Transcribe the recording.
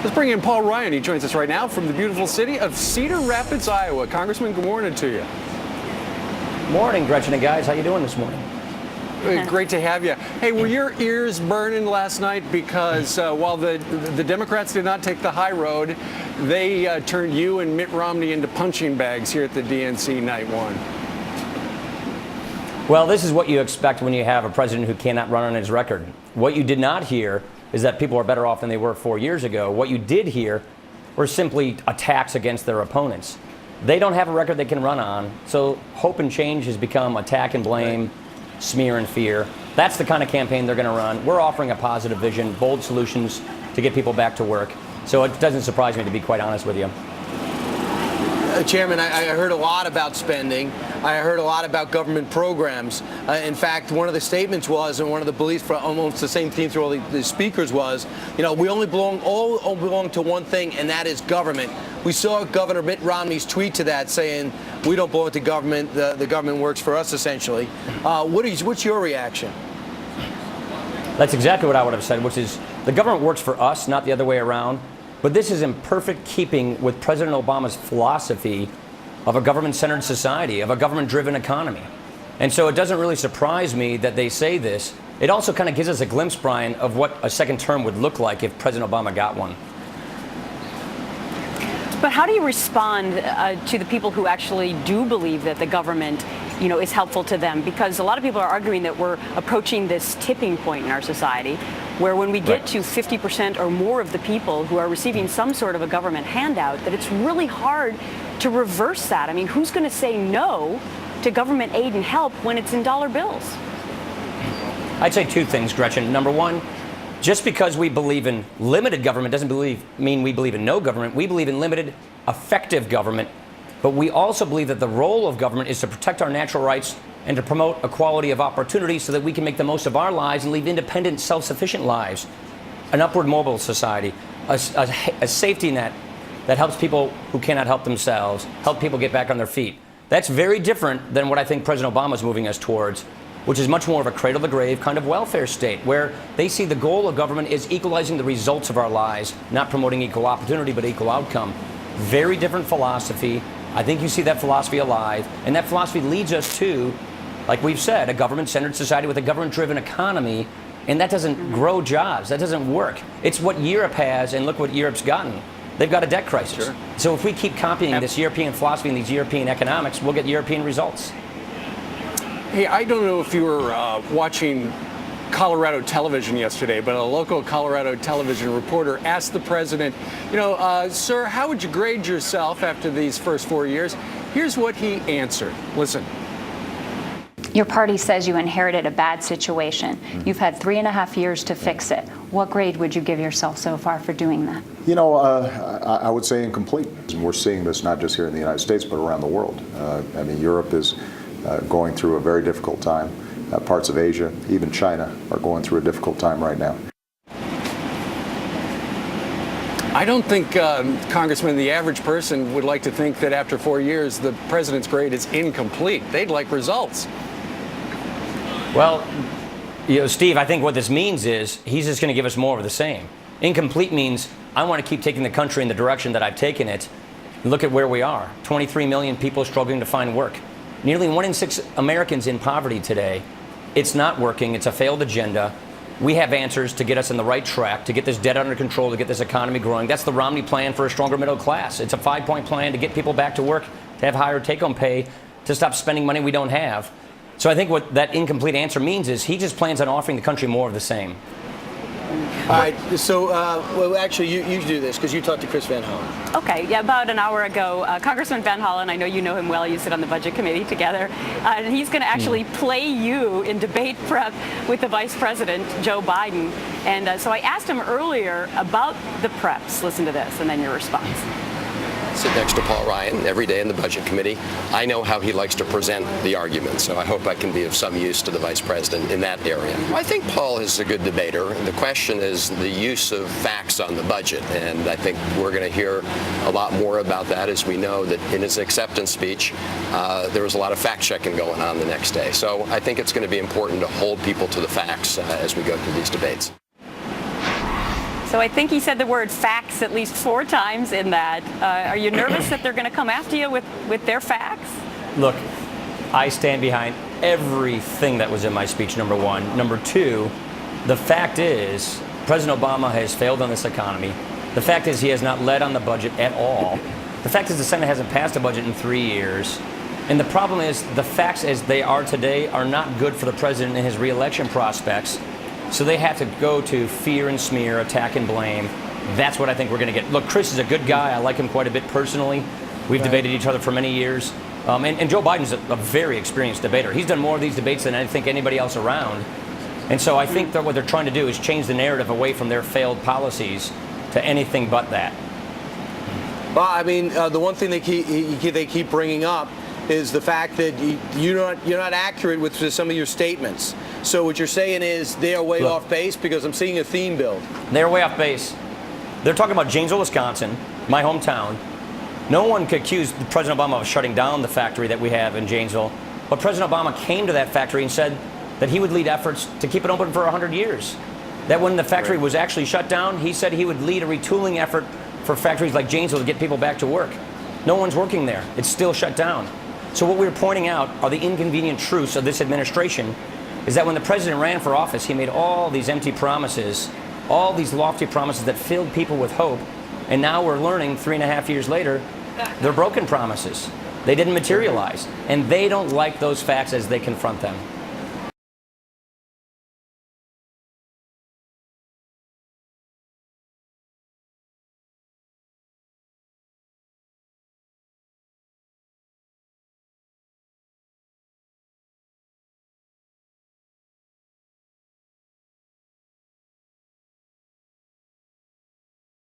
Let's bring in Paul Ryan. He joins us right now from the beautiful city of Cedar Rapids, Iowa. Congressman, good morning to you. Morning, Gretchen and guys. How you doing this morning? Great to have you. Hey, were your ears burning last night because while the Democrats did not take the high road, they turned you and Mitt Romney into punching bags here at the DNC night one? Well, this is what you expect when you have a president who cannot run on his record. What you did not hear is that people are better off than they were 4 years ago. What you did hear were simply attacks against their opponents. They don't have a record they can run on, so hope and change has become attack and blame, smear and fear. That's the kind of campaign they're going to run. We're offering a positive vision, bold solutions to get people back to work. So it doesn't surprise me, to be quite honest with you. Chairman, I heard a lot about spending. I heard a lot about government programs. In fact, one of the statements was, and one of the beliefs for almost the same theme through all the speakers was, you know, we all belong to one thing, and that is government. We saw Governor Mitt Romney's tweet to that saying, we don't belong to government, the government works for us, essentially. What's your reaction? That's exactly what I would have said, which is the government works for us, not the other way around. But this is in perfect keeping with President Obama's philosophy of a government-centered society, of a government-driven economy. And so it doesn't really surprise me that they say this. It also kind of gives us a glimpse, Brian, of what a second term would look like if President Obama got one. But how do you respond to the people who actually do believe that the government, you know, is helpful to them? Because a lot of people are arguing that we're approaching this tipping point in our society where when we get to 50% or more of the people who are receiving some sort of a government handout, that it's really hard to reverse that. I mean, who's going to say no to government aid and help when it's in dollar bills? I'd say two things, Gretchen. Number one, just because we believe in limited government doesn't mean we believe in no government. We believe in limited, effective government. But we also believe that the role of government is to protect our natural rights and to promote equality of opportunity so that we can make the most of our lives and live independent, self-sufficient lives. An upward mobile society, a safety net that helps people who cannot help themselves, help people get back on their feet. That's very different than what I think President Obama is moving us towards, which is much more of a cradle-to-grave kind of welfare state, where they see the goal of government is equalizing the results of our lives, not promoting equal opportunity, but equal outcome. Very different philosophy. I think you see that philosophy alive, and that philosophy leads us to, like we've said, a government-centered society with a government-driven economy, and that doesn't grow jobs. That doesn't work. It's what Europe has, and look what Europe's gotten. They've got a debt crisis. Sure. So if we keep copying this European philosophy and these European economics, we'll get European results. Hey, I don't know if you were watching Colorado television yesterday, but a local Colorado television reporter asked the president, you know, sir, how would you grade yourself after these first 4 years? Here's what he answered. Listen. Your party says you inherited a bad situation. You've had 3.5 years to fix it. What grade would you give yourself so far for doing that? You know, I would say incomplete. And we're seeing this not just here in the United States, but around the world. I mean, Europe is going through a very difficult time. Parts of Asia, even China, are going through a difficult time right now. I don't think, Congressman, the average person would like to think that after 4 years, the president's grade is incomplete. They'd like results. Well, you know, Steve, I think what this means is he's just going to give us more of the same. Incomplete means I want to keep taking the country in the direction that I've taken it. Look at where we are. 23 million people struggling to find work. Nearly 1 in 6 Americans in poverty today. It's not working. It's a failed agenda. We have answers to get us on the right track, to get this debt under control, to get this economy growing. That's the Romney plan for a stronger middle class. It's a 5-point plan to get people back to work, to have higher take-home pay, to stop spending money we don't have. So I think what that incomplete answer means is he just plans on offering the country more of the same. All right, so, well, actually, you do this because you talked to Chris Van Hollen. Okay, yeah, about an hour ago, Congressman Van Hollen, I know you know him well, you sit on the Budget Committee together, and he's going to actually play you in debate prep with the Vice President, Joe Biden. And so I asked him earlier about the preps. Listen to this, and then your response. Sit next to Paul Ryan every day in the Budget Committee. I know how he likes to present the argument, so I hope I can be of some use to the Vice President in that area. I think Paul is a good debater. The question is the use of facts on the budget, and I think we're going to hear a lot more about that as we know that in his acceptance speech, there was a lot of fact-checking going on the next day. So I think it's going to be important to hold people to the facts as we go through these debates. So I think he said the word facts at least 4 times in that. Are you nervous that they're going to come after you with their facts? Look, I stand behind everything that was in my speech, number one. Number two, the fact is President Obama has failed on this economy. The fact is he has not led on the budget at all. The fact is the Senate hasn't passed a budget in 3 years. And the problem is the facts as they are today are not good for the president and his reelection prospects. So they have to go to fear and smear, attack and blame. That's what I think we're going to get. Look, Chris is a good guy. I like him quite a bit personally. We've debated each other for many years. And Joe Biden's a very experienced debater. He's done more of these debates than I think anybody else around. And so I think that what they're trying to do is change the narrative away from their failed policies to anything but that. Well, I mean, the one thing they keep bringing up is the fact that you're not accurate with some of your statements. So what you're saying is they are way off base, because I'm seeing a theme build. They're way off base. They're talking about Janesville, Wisconsin, my hometown. No one could accuse President Obama of shutting down the factory that we have in Janesville. But President Obama came to that factory and said that he would lead efforts to keep it open for 100 years. That when the factory was actually shut down, he said he would lead a retooling effort for factories like Janesville to get people back to work. No one's working there. It's still shut down. So what we're pointing out are the inconvenient truths of this administration is that when the president ran for office, he made all these empty promises, all these lofty promises that filled people with hope. And now we're learning 3.5 years later, they're broken promises. They didn't materialize. And they don't like those facts as they confront them.